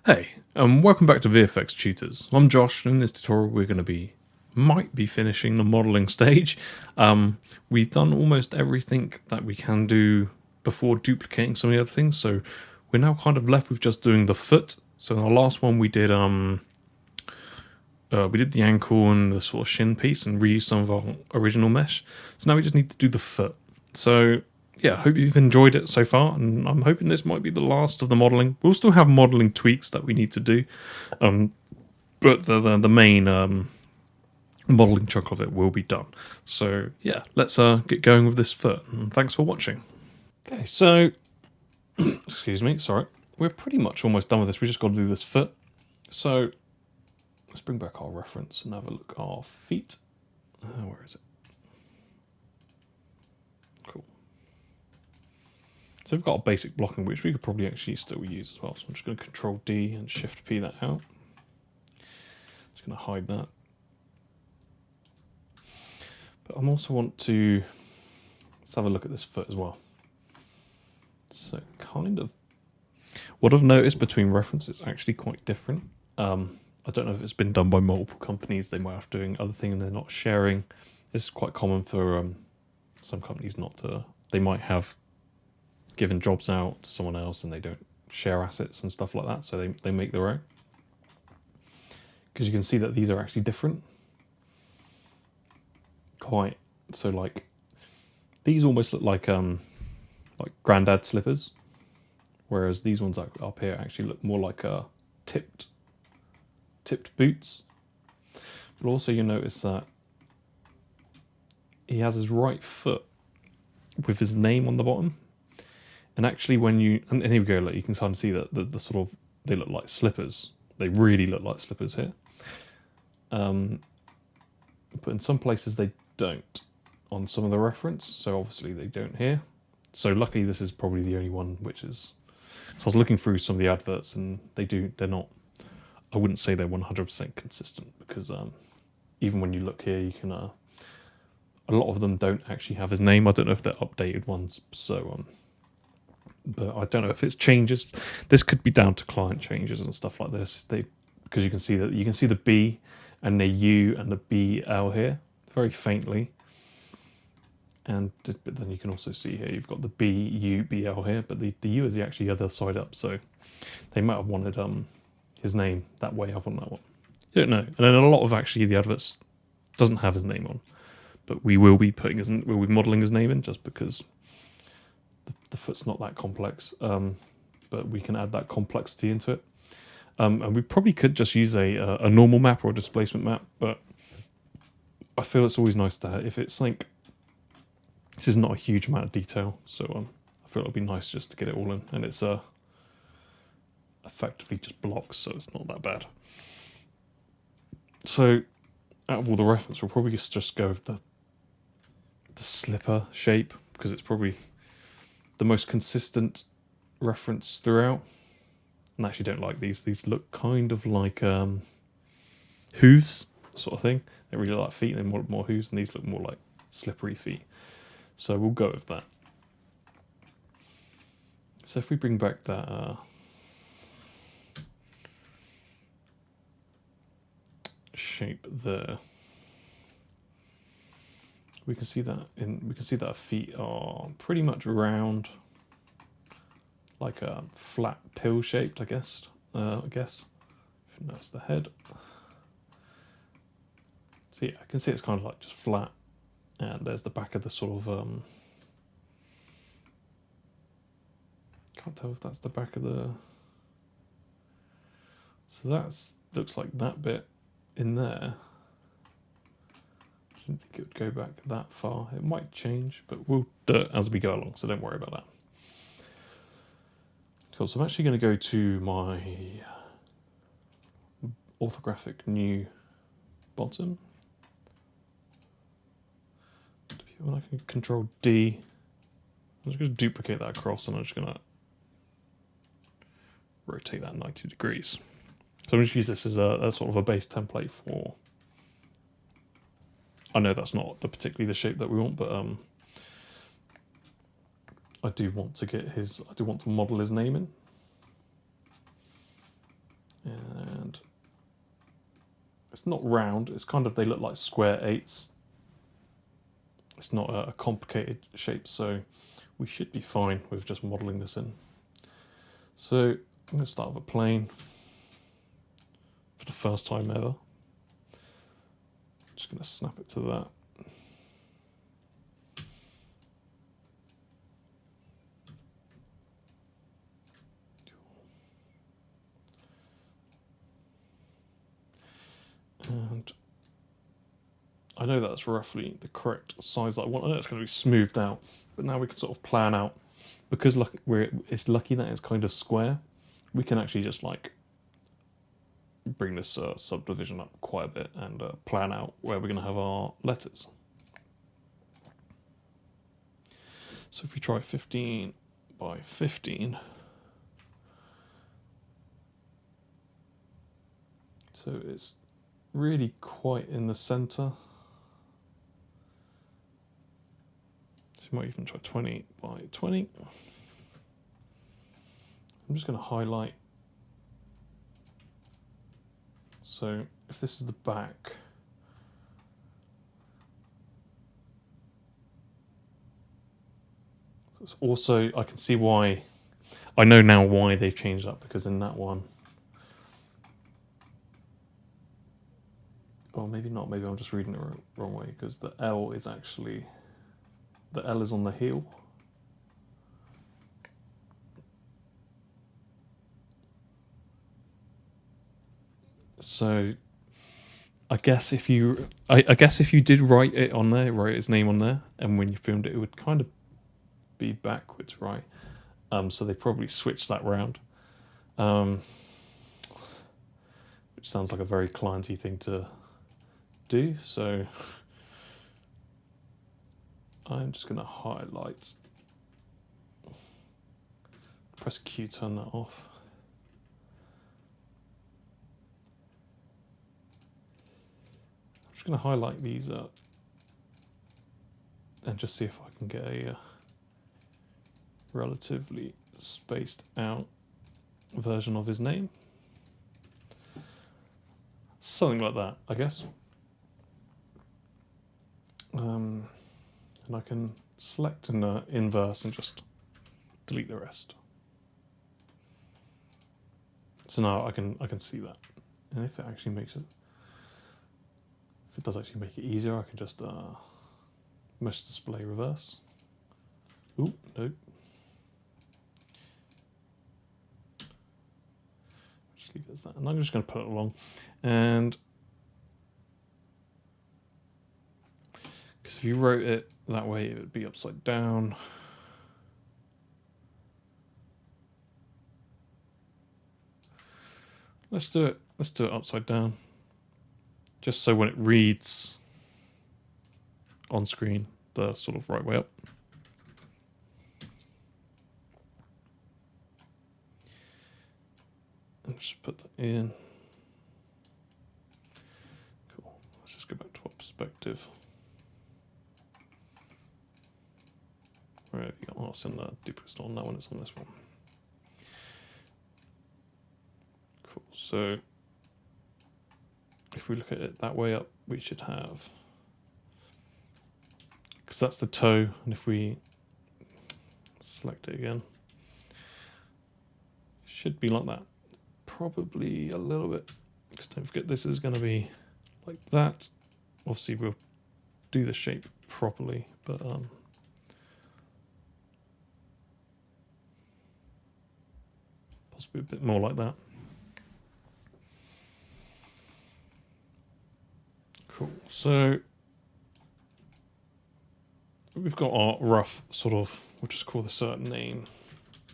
Hey, welcome back to VFX Tutors. I'm Josh, and in this tutorial we're going to might be finishing the modelling stage. We've done almost everything that we can do before duplicating some of the other things, so we're now kind of left with just doing the foot. So in the last one we did the ankle and the sort of shin piece and reused some of our original mesh. So now we just need to do the foot. So yeah, I hope you've enjoyed it so far, and I'm hoping this might be the last of the modelling. We'll still have modelling tweaks that we need to do, but the main modelling chunk of it will be done. So yeah, let's get going with this foot, and thanks for watching. Okay, so, excuse me, sorry. We're pretty much almost done with this. We just got to do this foot. So let's bring back our reference and have a look at our feet. Where is it? Cool. So we've got a basic blocking, which we could probably actually still use as well. So I'm just going to Control D and Shift P that out. Just going to hide that. But I also want to, let's have a look at this foot as well. So kind of, what I've noticed between references is actually quite different. I don't know if it's been done by multiple companies. They might have doing other thing and they're not sharing. This is quite common for some companies not to. They might have given jobs out to someone else and they don't share assets and stuff like that. So they make their own. Because you can see that these are actually different. Quite. So like these almost look like granddad slippers, whereas these ones up here actually look more like tipped boots. But also you notice that he has his right foot with his name on the bottom, and actually when you and here we go, like you can kind of see that the sort of, they look like slippers. They really look like slippers here, but in some places they don't on some of the reference, so obviously they don't here. So luckily this is probably the only one which is, so I was looking through some of the adverts and they're not, I wouldn't say they're 100% consistent, because even when you look here you can, a lot of them don't actually have his name. I don't know if they're updated ones, so but I don't know if it's changes. This could be down to client changes and stuff like this. Because you can see the B and the U and the BL here very faintly. But then you can also see here you've got the B, U, BL here, but the U is actually the other side up, so they might have wanted his name that way up on that one. You don't know. And then a lot of actually the adverts doesn't have his name on, but we will be modelling his name in, just because the foot's not that complex, but we can add that complexity into it. And we probably could just use a normal map or a displacement map, but I feel it's always nice to have, if it's like, this is not a huge amount of detail, so I feel it'll be nice just to get it all in, and it's effectively just blocks, so it's not that bad. So out of all the reference, we'll probably just go with the slipper shape, because it's probably the most consistent reference throughout. And I actually don't like these. These look kind of like hooves sort of thing. They really like feet, and they want more hooves, and these look more like slippery feet. So we'll go with that. So if we bring back that shape there, we can see that our feet are pretty much round, like a flat pill shaped, I guess. That's the head. So yeah, I can see it's kind of like just flat, and there's the back of the sort of can't tell if that's the back of the, so that's looks like that bit in there. I didn't think it would go back that far. It might change, but we'll do it as we go along, so don't worry about that. Cool, so I'm actually going to go to my orthographic new bottom. When I can Control D, I'm just going to duplicate that across, and I'm just going to rotate that 90 degrees. So I'm just going to use this as a sort of a base template for, I know that's not particularly the shape that we want, but I do want to model his name in. It's not round, it's kind of, they look like square 8s. It's not a complicated shape, so we should be fine with just modeling this in. So I'm going to start with a plane for the first time ever. Just going to snap it to that. And I know that's roughly the correct size that I want. I know it's going to be smoothed out, but now we can sort of plan out, because it's lucky that it's kind of square, we can actually just like bring this subdivision up quite a bit and plan out where we're going to have our letters. So if we try 15 by 15, so it's really quite in the center. So you might even try 20 by 20. I'm just going to highlight. So if this is the back, it's also, I can see why, I know now why they've changed that, because in that one, or maybe not, maybe I'm just reading it wrong way, because the L is actually, the L is on the heel. So I guess if you, I guess if you did write it on there, write his name on there, and when you filmed it, it would kind of be backwards, right? So they probably switched that round, which sounds like a very clienty thing to do. So I'm just going to highlight, press Q, turn that off. I'm just going to highlight these up and just see if I can get a relatively spaced out version of his name. Something like that, I guess. And I can select an inverse and just delete the rest. So now I can see that. And if it actually makes it, if it does actually make it easier, I can just mesh display reverse. Ooh, no. Just leave it as that. And I'm just going to put it along. And because if you wrote it that way, it would be upside down. Let's do it upside down. Just so when it reads on screen, the sort of right way up. And just put that in. Cool. Let's just go back to our perspective. Where have you got? Oh, it's in the duplicate on that one, it's on this one. Cool. So if we look at it that way up, we should have, because that's the toe, and if we select it again, it should be like that. Probably a little bit, because don't forget this is going to be like that. Obviously we'll do the shape properly, but possibly a bit more like that. Cool. So we've got our rough sort of, we'll just call this a name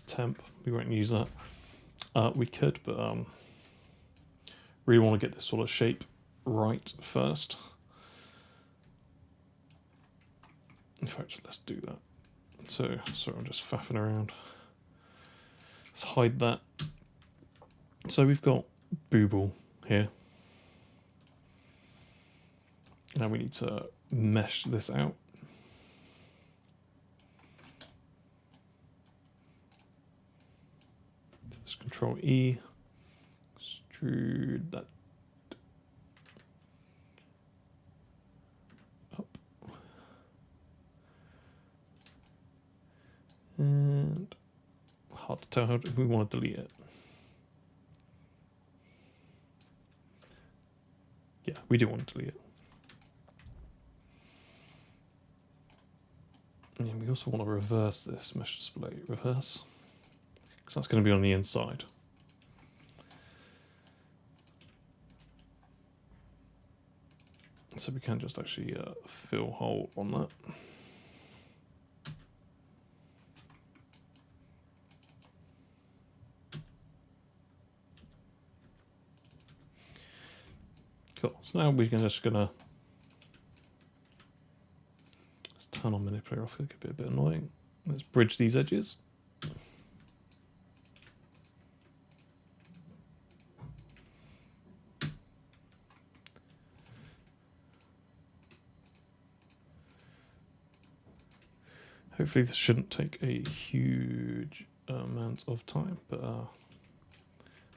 temp. We won't use that. We could, but really want to get this sort of shape right first. In fact, let's do that. So, sorry, I'm just faffing around. Let's hide that. So we've got Booble here. Now we need to mesh this out. Just Control E, extrude that. hard to tell how we want to delete it. Yeah, we do want to delete it. And we also want to reverse this mesh display. Reverse. Because that's going to be on the inside. So we can just actually fill hole on that. Cool. So now we're just gonna turn on manipulator off. It could be a bit annoying. Let's bridge these edges. Hopefully this shouldn't take a huge amount of time, but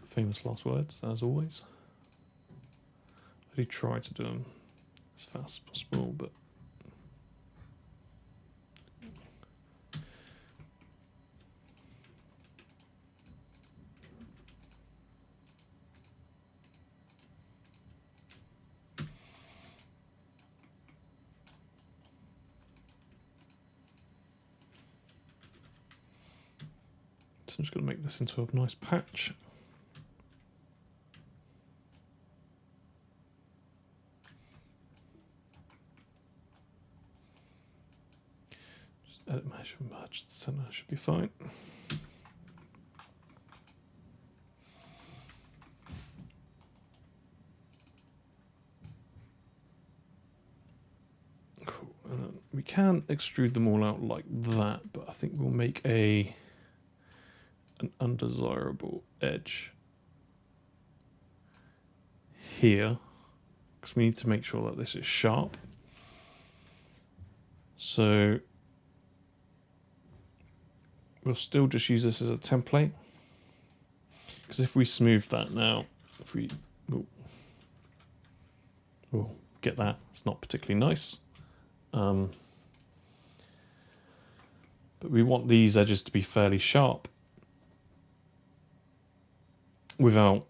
famous last words, as always. I do try to do them as fast as possible, but so I'm just going to make this into a nice patch. Just edit mesh and merge the center, should be fine. Cool. And then we can extrude them all out like that, but I think we'll make an undesirable edge here because we need to make sure that this is sharp. So we'll still just use this as a template because if we smooth that now, if we we'll get that, it's not particularly nice. But we want these edges to be fairly sharp without,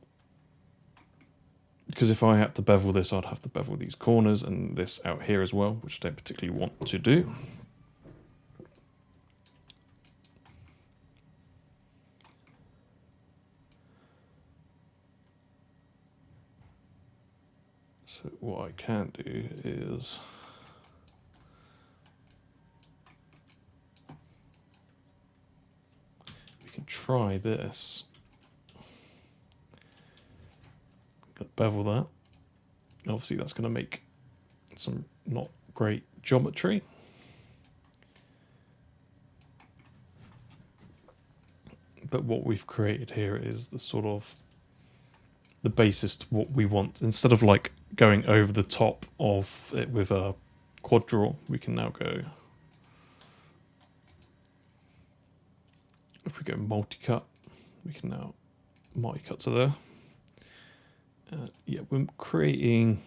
because if I had to bevel this, I'd have to bevel these corners and this out here as well, which I don't particularly want to do. So what I can do is we can try this. Bevel that. Obviously that's going to make some not great geometry. But what we've created here is the sort of the basis to what we want. Instead of like going over the top of it with a quad draw, we can now go, if we go multi-cut, we can now multi-cut to there. Yeah, we're creating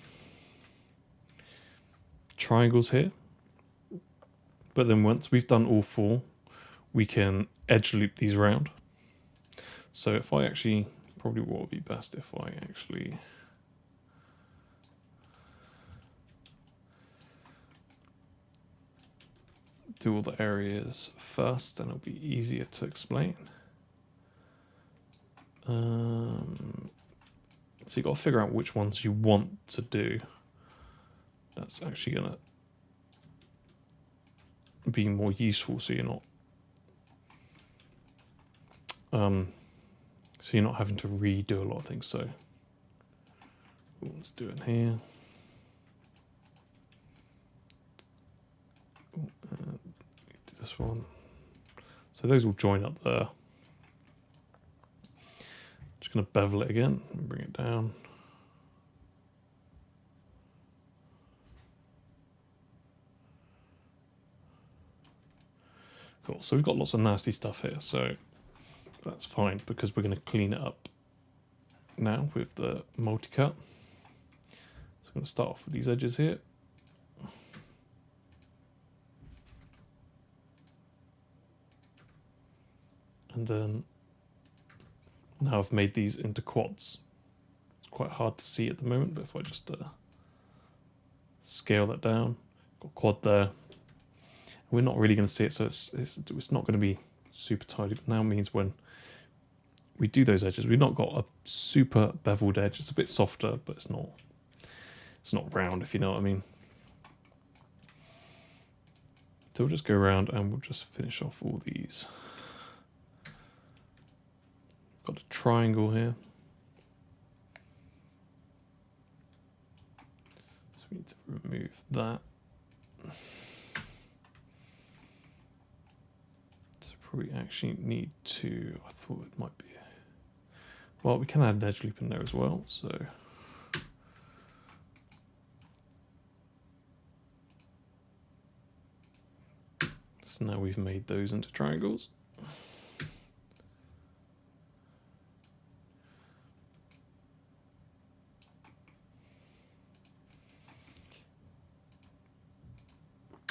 triangles here, but then once we've done all four, we can edge loop these around. So if I actually, probably what would be best if I actually do all the areas first, then it'll be easier to explain. So you've got to figure out which ones you want to do. That's actually going to be more useful, so you're not having to redo a lot of things. So let's do it here. Do this one. So those will join up there. Just going to bevel it again and bring it down. Cool, so we've got lots of nasty stuff here, so that's fine because we're going to clean it up now with the multi-cut. So I'm going to start off with these edges here. And then now I've made these into quads. It's quite hard to see at the moment, but if I just scale that down, got quad there. We're not really going to see it, so it's not going to be super tidy, but now means when we do those edges, we've not got a super beveled edge. It's a bit softer, but it's not round, if you know what I mean. So we'll just go around and we'll just finish off all these. Got a triangle here. So we need to remove that. So probably actually need to, I thought it might be, well, we can add an edge loop in there as well, so. So now we've made those into triangles.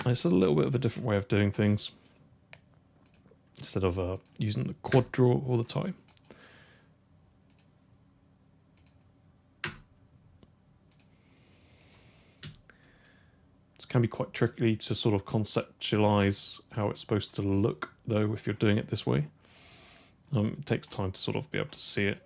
It's a little bit of a different way of doing things. Instead of using the quad draw all the time. It can be quite tricky to sort of conceptualize how it's supposed to look, though, if you're doing it this way. It takes time to sort of be able to see it.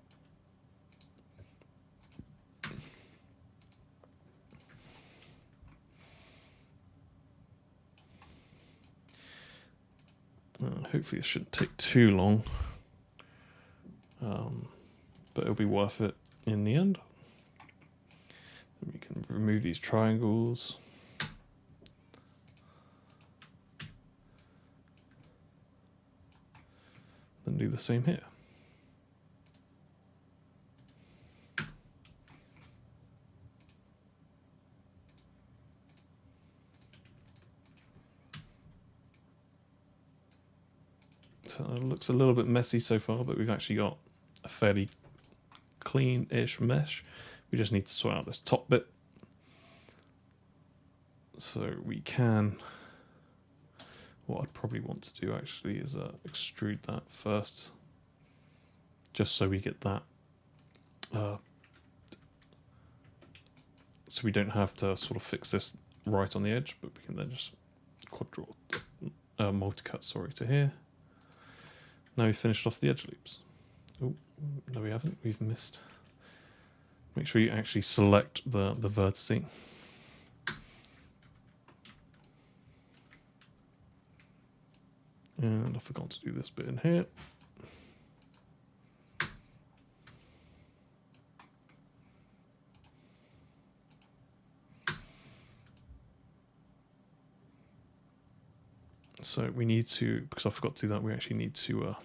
Hopefully it shouldn't take too long, but it'll be worth it in the end. Then we can remove these triangles. Then do the same here. So it looks a little bit messy so far, but we've actually got a fairly clean-ish mesh. We just need to sort out this top bit. So we can, what I'd probably want to do actually is extrude that first, just so we get that, so we don't have to sort of fix this right on the edge, but we can then just quad draw, multi-cut, sorry, to here. Now we've finished off the edge loops. Oh, no we haven't, we've missed. Make sure you actually select the vertice. And I forgot to do this bit in here. So we need to, because I forgot to do that, we actually need to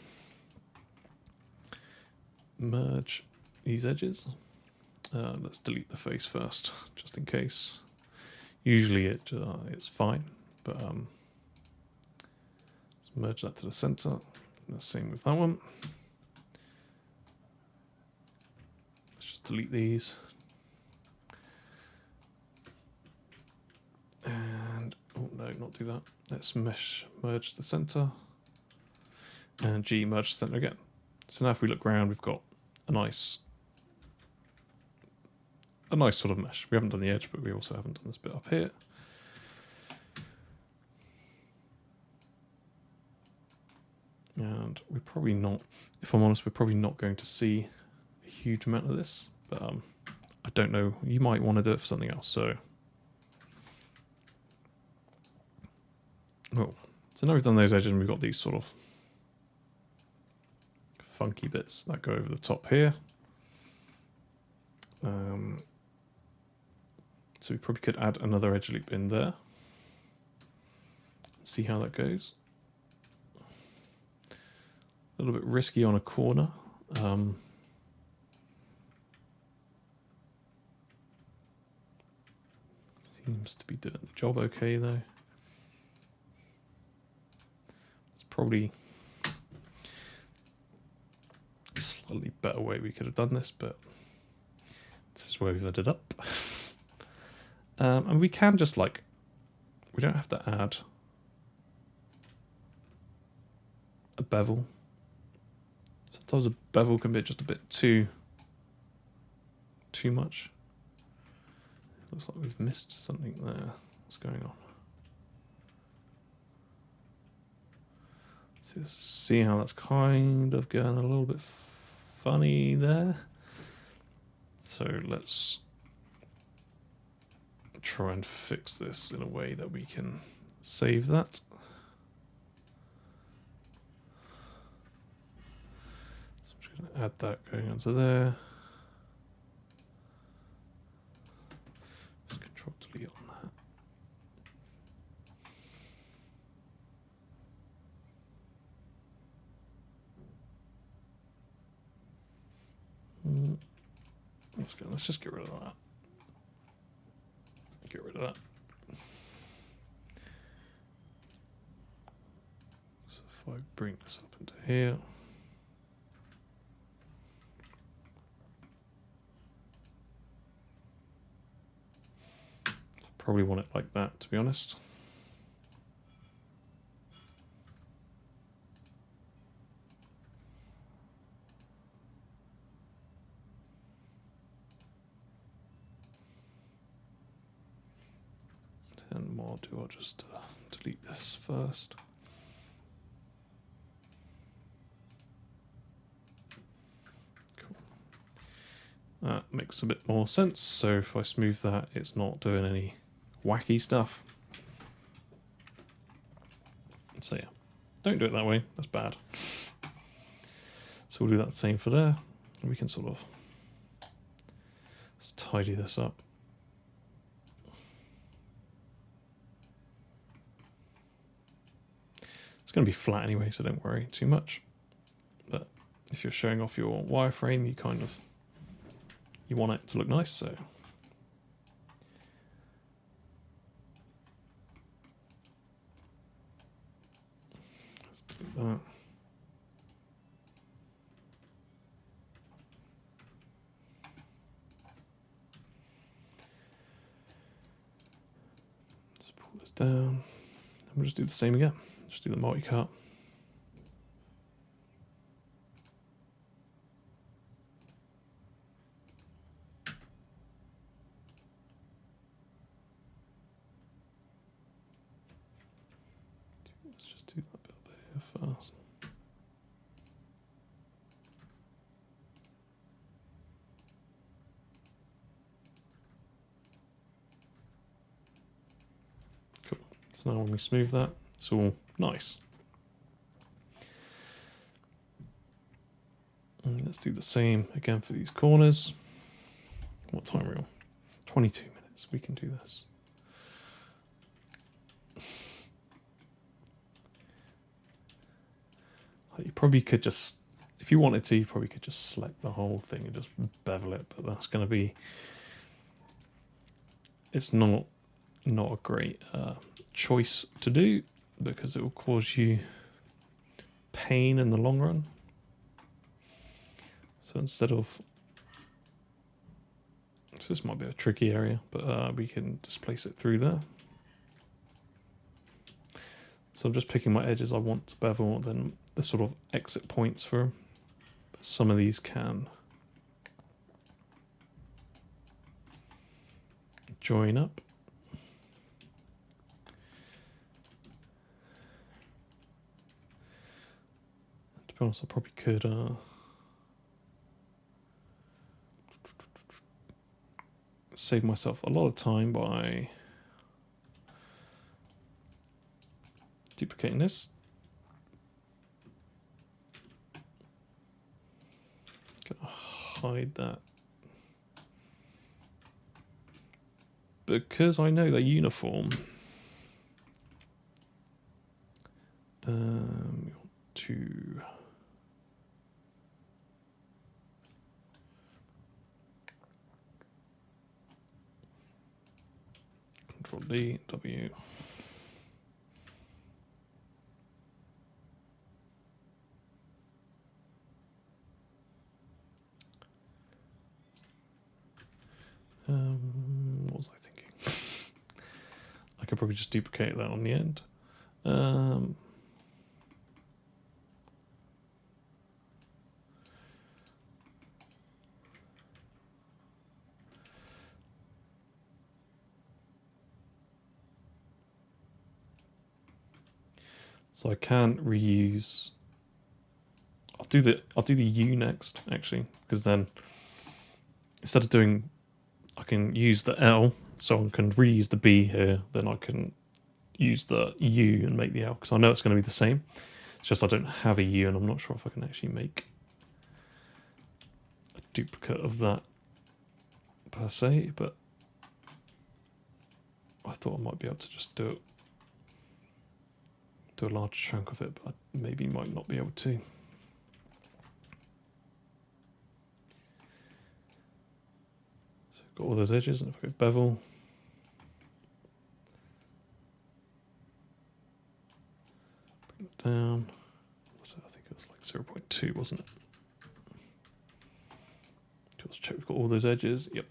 merge these edges. Let's delete the face first, just in case. Usually it's fine, but let's merge that to the center. And the same with that one. Let's just delete these. And, oh no, not do that. Let's merge the center. And G, merge the center again. So now if we look around, we've got a nice sort of mesh. We haven't done the edge, but we also haven't done this bit up here. And we're probably not, if I'm honest, we're probably not going to see a huge amount of this, but I don't know, you might want to do it for something else, so. Oh, so now we've done those edges and we've got these sort of funky bits that go over the top here. So we probably could add another edge loop in there. See how that goes. A little bit risky on a corner. Seems to be doing the job okay though. It's probably a slightly better way we could have done this, but this is where we've ended up. And we can just we don't have to add a bevel. Sometimes a bevel can be just a bit too much. Looks like we've missed something there. What's going on? See how that's kind of going a little bit funny there. So let's try and fix this in a way that we can save that. So I'm just going to add that going onto there. Just Control Delete on that. Let's just get rid of that. Get rid of that. So if I bring this up into here, probably want it like that, to be honest. And what I'll do, I'll just delete this first. Cool. That makes a bit more sense. So if I smooth that, it's not doing any wacky stuff. So yeah, don't do it that way. That's bad. So we'll do that same for there. And we can sort of just tidy this up. It's going to be flat anyway, so don't worry too much. But if you're showing off your wireframe, you want it to look nice, so let's do that. Let's pull this down. And we'll just do the same again. Just do the multi-cut. Let's just do that bit here first. Cool. So now when we smooth that, it's all nice. And let's do the same again for these corners. What time are we on? 22 minutes. We can do this. You probably could just, if you wanted to, you probably could just select the whole thing and just bevel it, but that's going to be, it's not a great choice to do, because it will cause you pain in the long run. So instead of, so this might be a tricky area, but we can displace it through there. So I'm just picking my edges I want to bevel, then the sort of exit points for them. Some of these can join up. To be honest, I probably could save myself a lot of time by duplicating this. Gonna hide that because I know they're uniform. We want to Control D, W. What was I thinking? I could probably just duplicate that on the end. So I can reuse. I'll do the U next actually, because then instead of doing, I can use the L, so I can reuse the B here. Then I can use the U and make the L, because I know it's going to be the same. It's just I don't have a U, and I'm not sure if I can actually make a duplicate of that per se, but I thought I might be able to just do a large chunk of it, but I maybe might not be able to. So I've got all those edges, and if I go bevel, bring it down. So I think it was like 0.2, wasn't it? Just check we've got all those edges. Yep.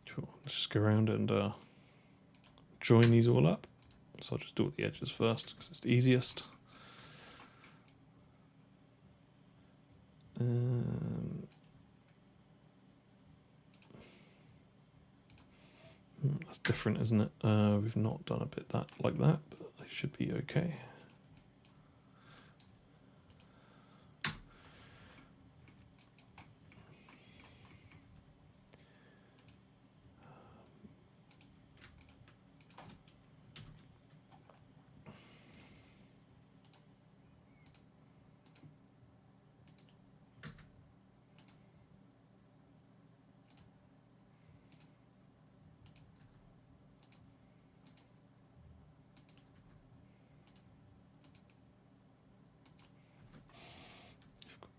Sure. Let's just go around and join these all up. So I'll just do all the edges first because it's the easiest. That's different, isn't it? We've not done a bit like that, but they should be okay.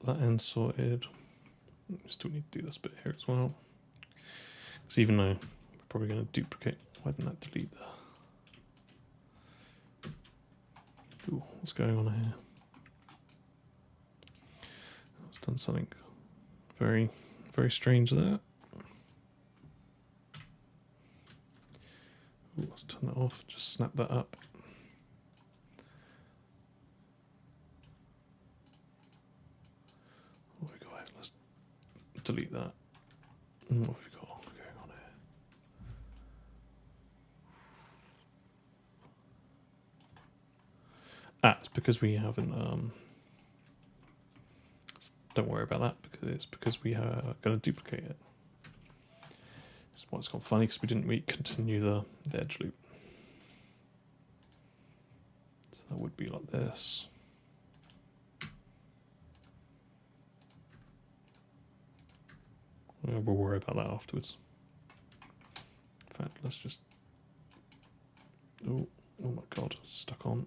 That end sorted. Still need to do this bit here as well. Because even though we're probably going to duplicate, why didn't that delete that? Ooh, what's going on here? It's done something very, very strange there. Ooh, let's turn that off, just snap that up. What have we got here? Let's delete that. What have we got going on here? It's because we haven't, don't worry about that, because it's because we are going to duplicate it. That's why it's gone funny, because we didn't continue the edge loop. So that would be like this. We'll worry about that afterwards. In fact, let's just... Oh my god, it's stuck on.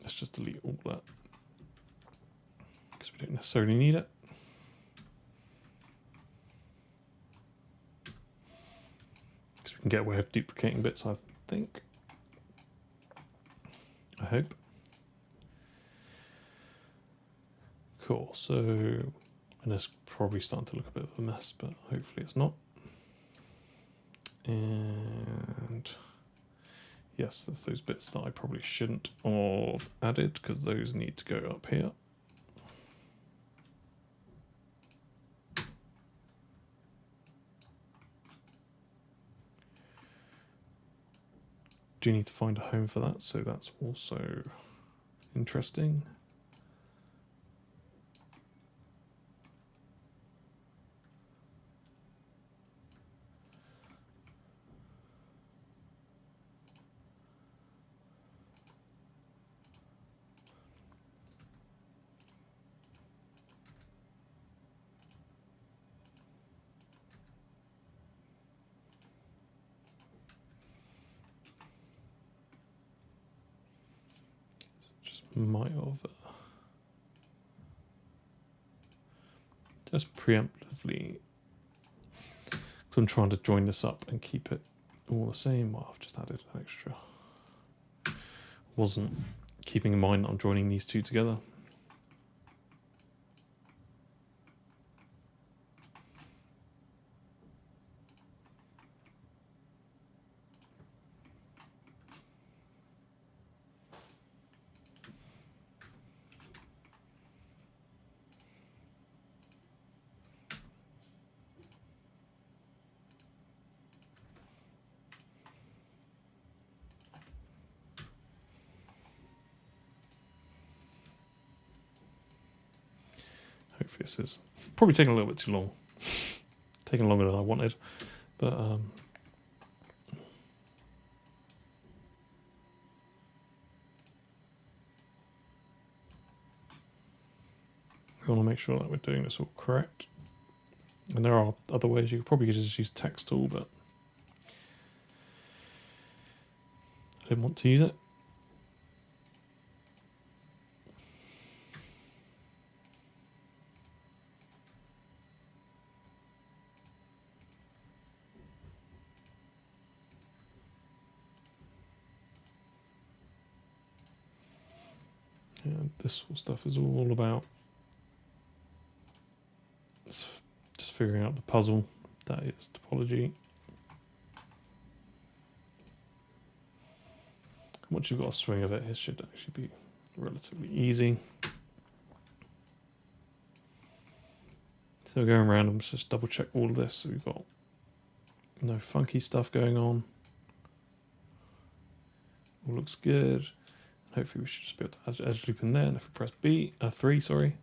Let's just delete all that, because we don't necessarily need it. Because we can get away with duplicating bits, I think. I hope. Cool, so, and it's probably starting to look a bit of a mess, but hopefully it's not. And yes, there's those bits that I probably shouldn't have added, because those need to go up here. Do need to find a home for that, so that's also interesting. Might have just preemptively, because I'm trying to join this up and keep it all the same. Well, I've just added an extra. Wasn't keeping in mind that I'm joining these two together. obvious is. Probably taking a little bit too long. Taking longer than I wanted. But we want to make sure that we're doing this all correct. And there are other ways. You could probably just use text tool, but I didn't want to use it. And this stuff is all about just figuring out the puzzle that is topology. Once you've got a swing of it, it should actually be relatively easy. So going around, let's just double check all of this. So we've got no funky stuff going on. All looks good. Hopefully we should just be able to edge loop in there. And if we press B3, sorry,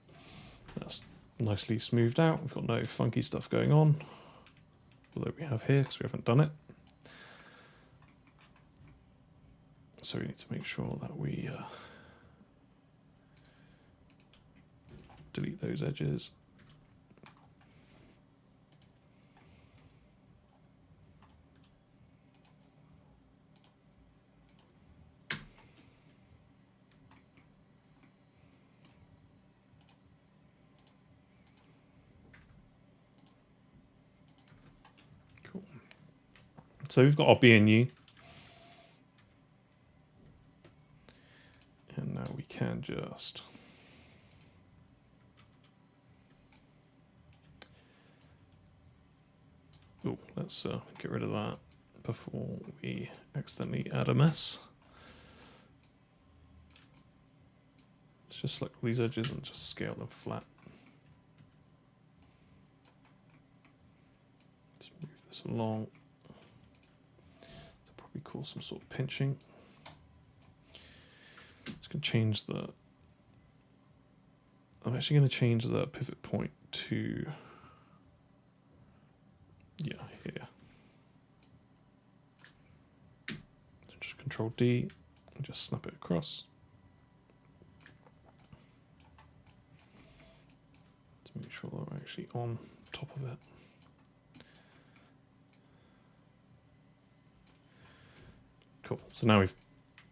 that's nicely smoothed out. We've got no funky stuff going on, although we have here because we haven't done it. So we need to make sure that we delete those edges. So we've got our BNU. And now we can just let's get rid of that before we accidentally add a mess. Let's just select all these edges and just scale them flat. Just move this along. Probably cause some sort of pinching. It's going to change the. I'm actually going to change the pivot point to. Yeah, here. So just Control D and just snap it across. To make sure that we're actually on top of it. Cool. So now we've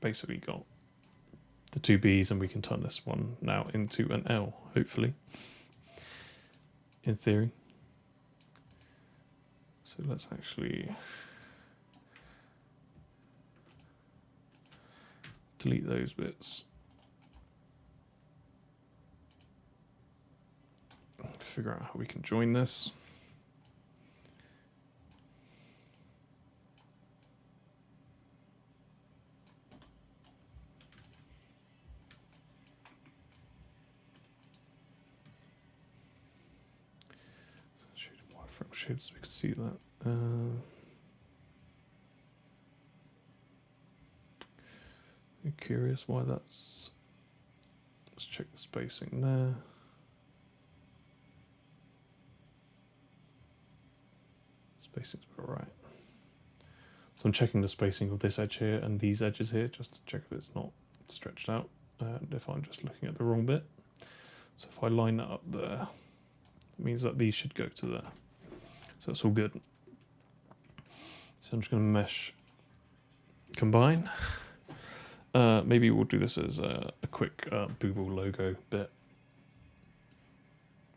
basically got the two B's and we can turn this one now into an L, hopefully, in theory. So let's actually delete those bits. Figure out how we can join this. Frame shades so we can see that. I'm curious why that's. Let's check the spacing there. Spacing's about right. So I'm checking the spacing of this edge here and these edges here just to check if it's not stretched out and if I'm just looking at the wrong bit. So if I line that up there, it means that these should go to there. So it's all good. So I'm just going to mesh combine. Maybe we'll do this as a quick Booble logo bit.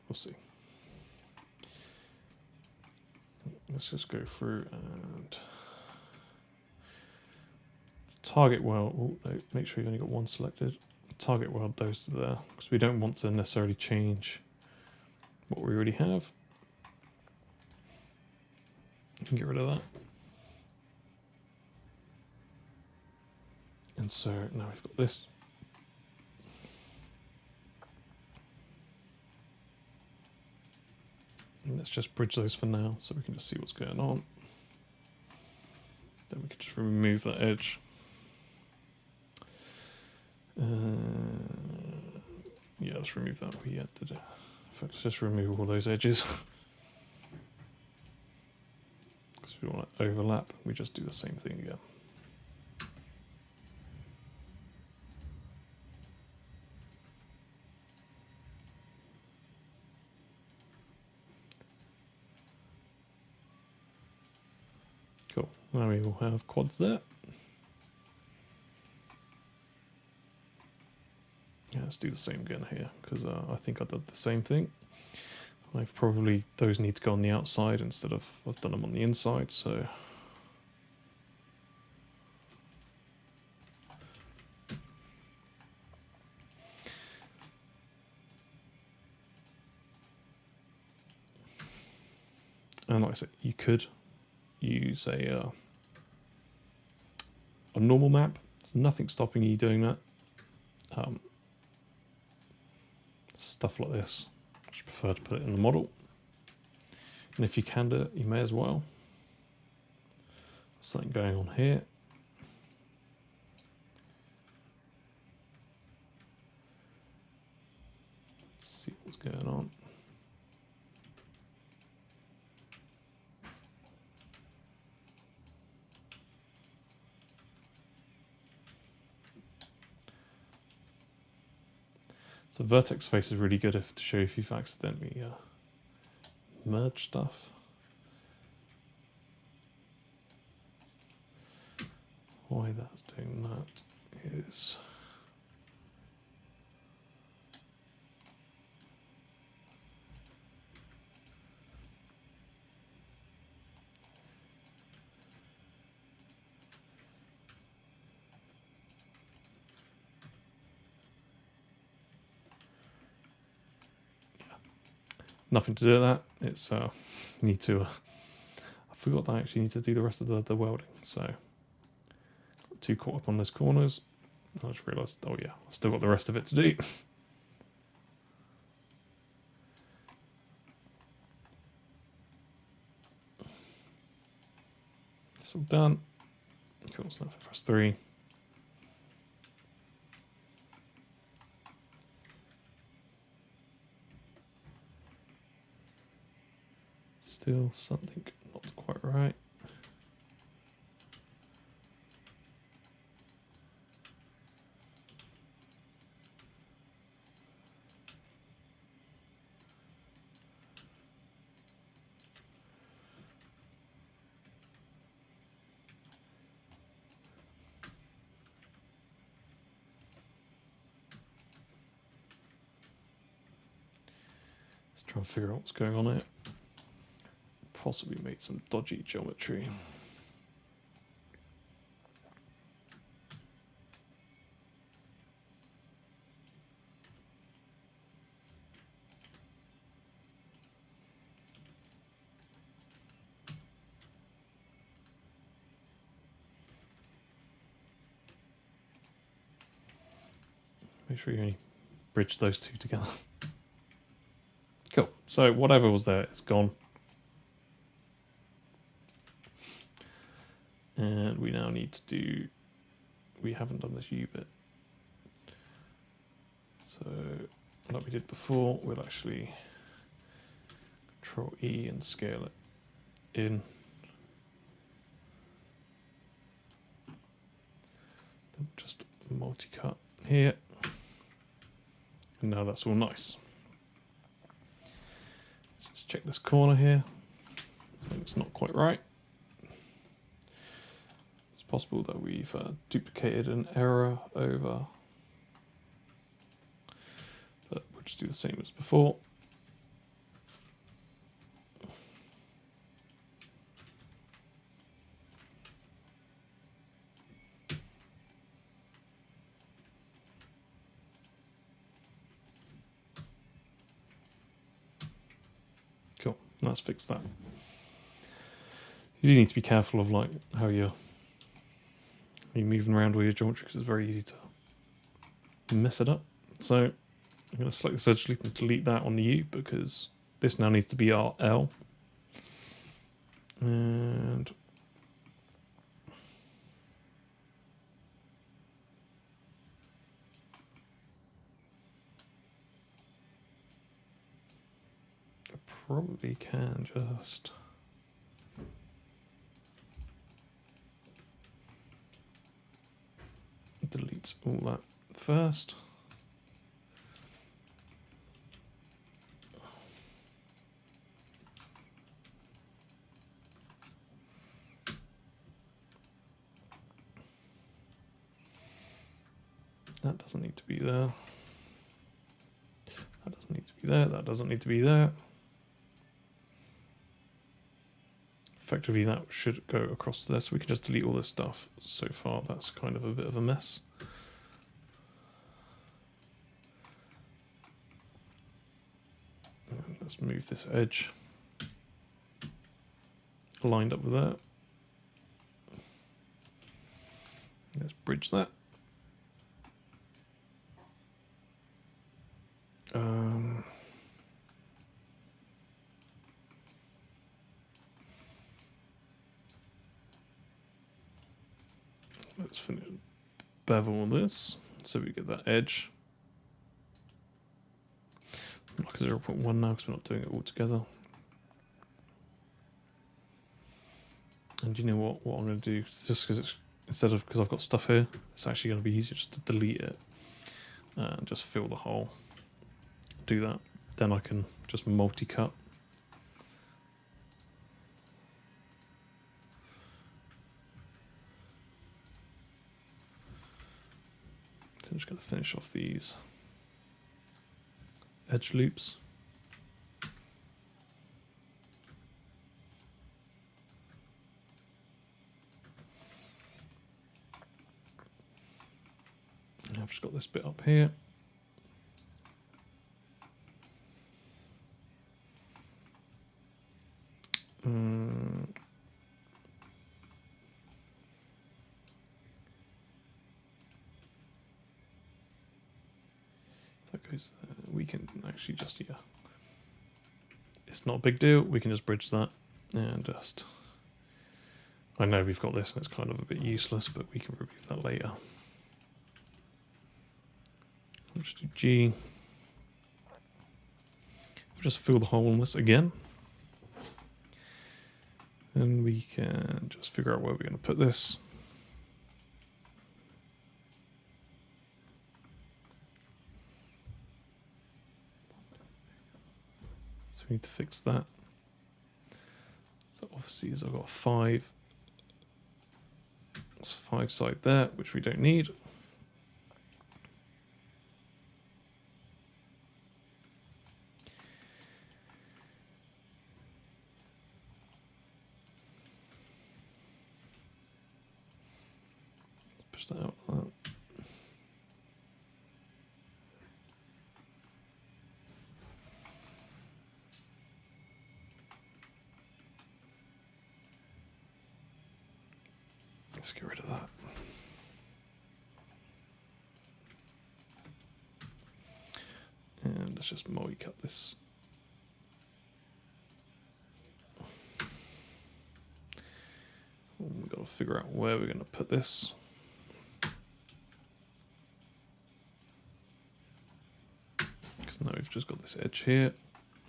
We'll see. Let's just go through and target weld. Oh, no, make sure you've only got one selected. Target weld those to there because we don't want to necessarily change what we already have. You can get rid of that. And so now we've got this. And let's just bridge those for now so we can just see what's going on. Then we can just remove that edge. Yeah, let's remove that. We had to fact, let's just remove all those edges. Because we want to overlap, we just do the same thing again. Cool, now we will have quads there. Yeah, let's do the same again here, because I think I did the same thing. I've probably, those need to go on the outside instead of, I've done them on the inside, so. And like I said, you could use a normal map. There's nothing stopping you doing that. Stuff like this, I just prefer to put it in the model. And if you can do it, you may as well. Something going on here. Let's see what's going on. So vertex face is really good to show if you've accidentally merged stuff. Why that's doing that is nothing to do with that. It's need to. I forgot that I actually need to do the rest of the welding. So got too caught up on those corners. I just realised. Oh yeah, I've still got the rest of it to do. It's all done. Cool. So now if I press 3. Still something not quite right. Let's try and figure out what's going on here. Possibly made some dodgy geometry. Make sure you only bridge those two together. Cool. So whatever was there, it's gone. And we now need to do, we haven't done this U bit. So like we did before, we'll actually Control E and scale it in. Then just multi-cut here. And now that's all nice. Let's just check this corner here. I think it's not quite right. It's possible that we've duplicated an error over, but we'll just do the same as before. Cool, let's fix that. You do need to be careful of like how you're moving around with your geometry because it's very easy to mess it up. So I'm going to select the surge loop and delete that on the U because this now needs to be our L. And probably can just delete all that first. That doesn't need to be there. That doesn't need to be there. That doesn't need to be there. Effectively, that should go across there, so we can just delete all this stuff. So far, that's kind of a bit of a mess. And let's move this edge lined up with that. Let's bridge that. Let's finish bevel this so we get that edge. Like 0.1 now because we're not doing it all together. And you know what I'm going to do, just because it's because I've got stuff here, it's actually going to be easier just to delete it and just fill the hole. Do that, then I can just multi-cut. So I'm just going to finish off these edge loops. And I've just got this bit up here. That goes there. We can actually just, yeah, it's not a big deal. We can just bridge that and just, I know we've got this and it's kind of a bit useless, but we can remove that later. I'll just do G. We'll just fill the hole in this again. Then we can just figure out where we're going to put this. So we need to fix that. So obviously, as I've got 5. That's 5 side there, which we don't need. Push that out like that. Let's get rid of that. And let's just multi-cut this. We've got to figure out where we're going to put this. Because now we've just got this edge here.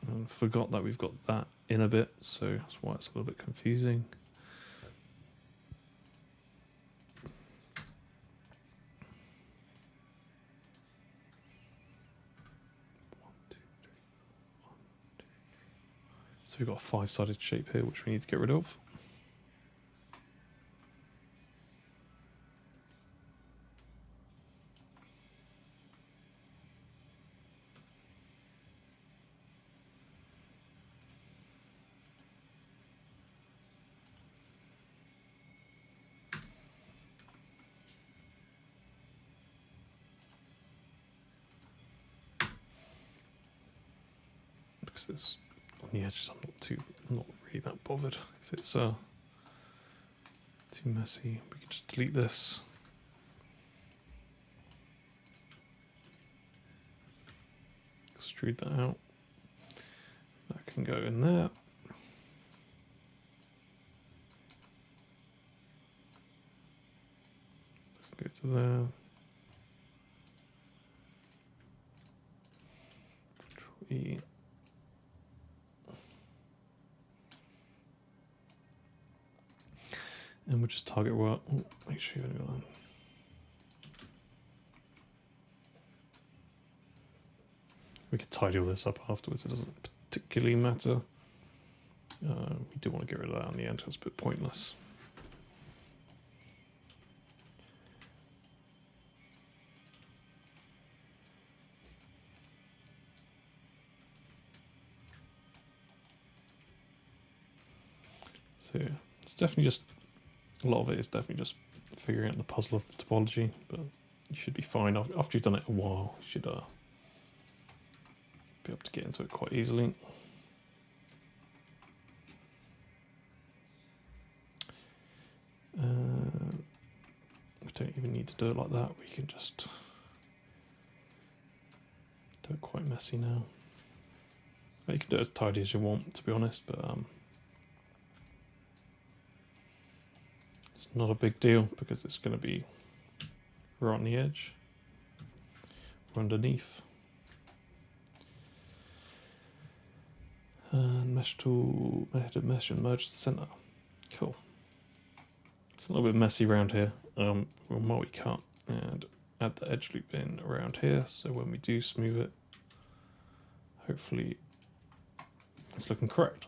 And forgot that we've got that in a bit, so that's why it's a little bit confusing. So we've got a 5-sided shape here, which we need to get rid of. Because it's on the edges, I'm not really that bothered if it's too messy. We can just delete this. Extrude that out. That can go in there. Go to there. Control E. And we'll just target work. Oh, make sure you've only got that. We could tidy all this up afterwards, it doesn't particularly matter. We do want to get rid of that in the end, it's a bit pointless. So yeah, it's definitely just, a lot of it is definitely just figuring out the puzzle of the topology, but you should be fine. After you've done it a while, you should be able to get into it quite easily. We don't even need to do it like that, we can just do it quite messy now. You can do it as tidy as you want, to be honest, but it's not a big deal because it's going to be right on the edge or underneath. And mesh tool, mesh and merge the center. Cool. It's a little bit messy around here. We'll multi-cut and add the edge loop in around here, so when we do smooth it, hopefully it's looking correct.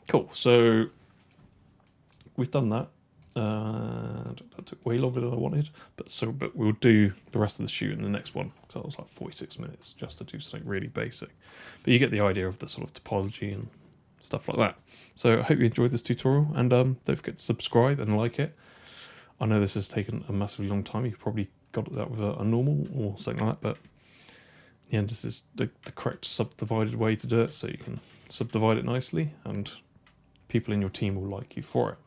Cool, so we've done that. And that took way longer than I wanted, but we'll do the rest of the shoot in the next one, because that was like 46 minutes just to do something really basic. But you get the idea of the sort of topology and stuff like that. So I hope you enjoyed this tutorial, and don't forget to subscribe and like it. I know this has taken a massively long time. You probably got that with a normal or something like that, but in the end, this is the correct subdivided way to do it, so you can subdivide it nicely, and people in your team will like you for it.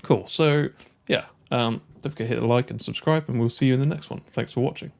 Cool, so yeah, don't forget to hit the like and subscribe, and we'll see you in the next one. Thanks for watching.